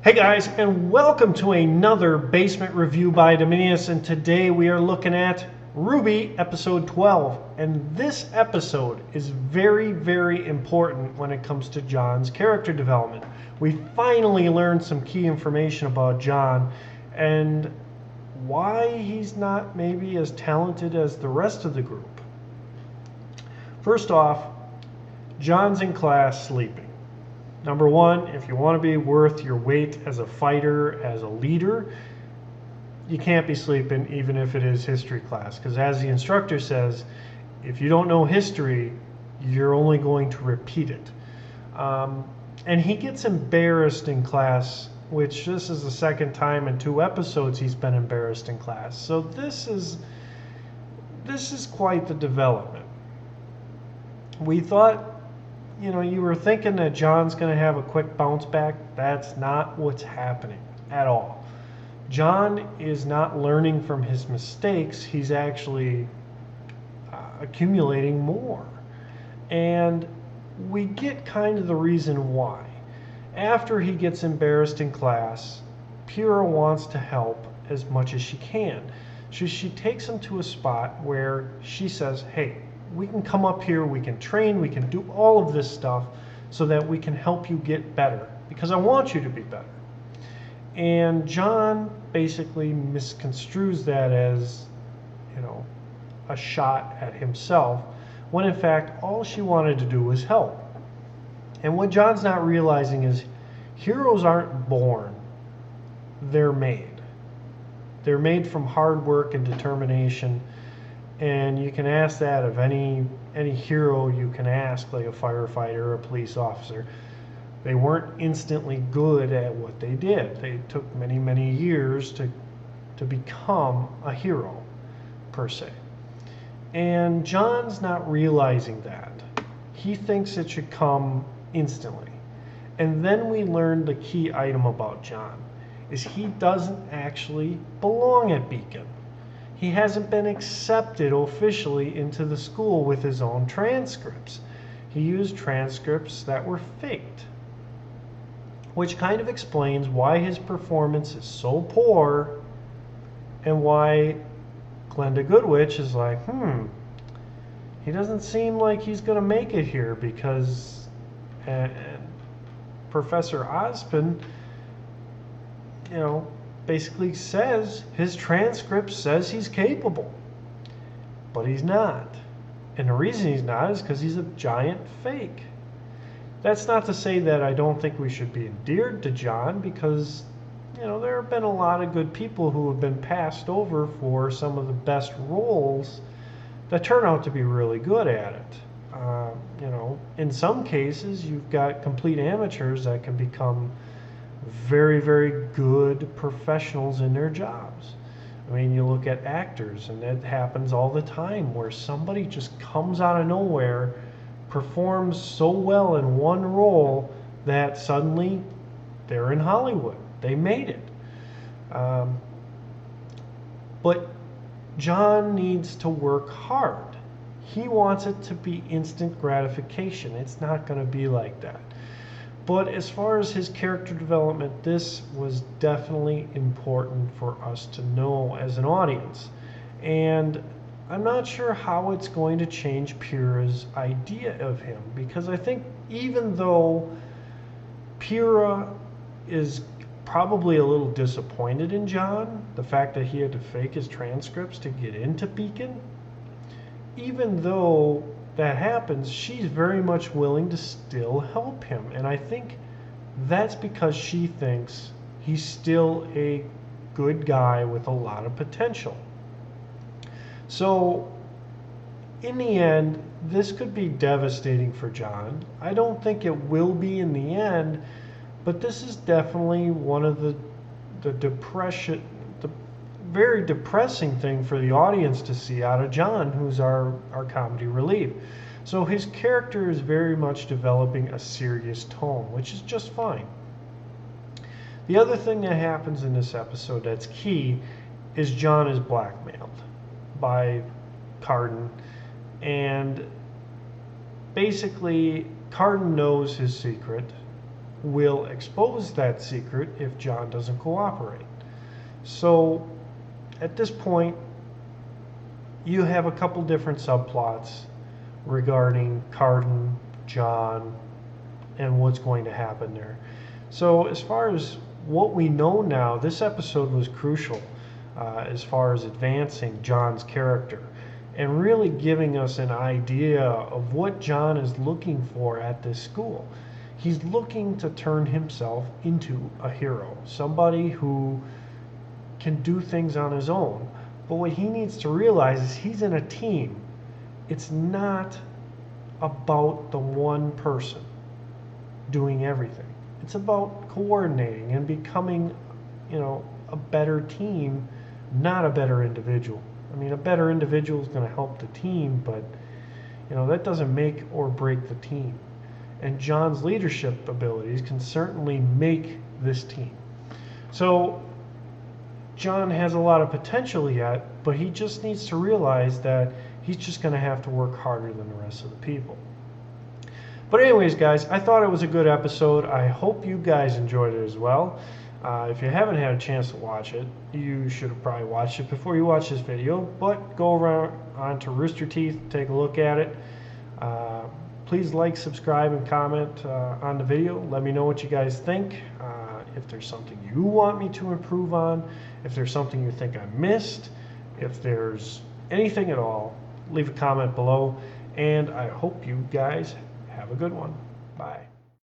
Hey guys, and welcome to another basement review by Diminias, and today we are looking at RWBY episode 12. And this episode is very, very important when it comes to John's character development. We finally learned some key information about John and why he's not maybe as talented as the rest of the group. First off, John's in class sleeping. Number one, if you want to be worth your weight as a fighter, as a leader, you can't be sleeping even if it is history class. Because as the instructor says, if you don't know history, you're only going to repeat it. And he gets embarrassed in class, which this is the second time in 2 episodes he's been embarrassed in class. So this is quite the development. We thought, you were thinking that John's going to have a quick bounce back. That's not what's happening at all. John is not learning from his mistakes. He's actually accumulating more. And we get kind of the reason why. After he gets embarrassed in class, Pyrrha wants to help as much as she can. She takes him to a spot where she says, hey, we can come up here, we can train, we can do all of this stuff so that we can help you get better because I want you to be better. And John basically misconstrues that as, a shot at himself, when in fact all she wanted to do was help. And what John's not realizing is heroes aren't born, they're made. They're made from hard work and determination. And you can ask that of any hero you can ask, like a firefighter or a police officer. They weren't instantly good at what they did. They took many, many years to become a hero, per se. And John's not realizing that. He thinks it should come instantly. And then we learn the key item about John, is he doesn't actually belong at Beacon. He hasn't been accepted officially into the school with his own transcripts. He used transcripts that were faked, which kind of explains why his performance is so poor and why Glenda Goodwitch is like, he doesn't seem like he's going to make it here because and Professor Ozpin, basically says his transcript says he's capable, but he's not. And the reason he's not is because he's a giant fake. That's not to say that I don't think we should be endeared to John, because there have been a lot of good people who have been passed over for some of the best roles that turn out to be really good at it. In some cases you've got complete amateurs that can become very, very good professionals in their jobs. I mean, you look at actors, and that happens all the time, where somebody just comes out of nowhere, performs so well in one role that suddenly they're in Hollywood. They made it. But John needs to work hard. He wants it to be instant gratification. It's not going to be like that. But as far as his character development, this was definitely important for us to know as an audience. And I'm not sure how it's going to change Pyrrha's idea of him, because I think even though Pyrrha is probably a little disappointed in John, the fact that he had to fake his transcripts to get into Beacon, even though that happens, she's very much willing to still help him. And I think that's because she thinks he's still a good guy with a lot of potential. So in the end, this could be devastating for John. I don't think it will be in the end, but this is definitely one of the very depressing thing for the audience to see out of John, who's our comedy relief. So his character is very much developing a serious tone, which is just fine. The other thing that happens in this episode that's key is John is blackmailed by Carden, and basically Carden knows his secret, will expose that secret if John doesn't cooperate. So at this point, you have a couple different subplots regarding Carden, John, and what's going to happen there. So as far as what we know now, this episode was crucial as far as advancing John's character and really giving us an idea of what John is looking for at this school. He's looking to turn himself into a hero, somebody who can do things on his own. But what he needs to realize is he's in a team. It's not about the one person doing everything. It's about coordinating and becoming, a better team, not a better individual. I mean, a better individual is going to help the team, but that doesn't make or break the team. And John's leadership abilities can certainly make this team. So John has a lot of potential yet, but he just needs to realize that he's just going to have to work harder than the rest of the people. But anyways, guys, I thought it was a good episode. I hope you guys enjoyed it as well. If you haven't had a chance to watch it, you should have probably watched it before you watch this video. But go around onto Rooster Teeth, take a look at it. Please like, subscribe, and comment on the video. Let me know what you guys think. If there's something you want me to improve on, if there's something you think I missed, if there's anything at all, leave a comment below. And I hope you guys have a good one. Bye.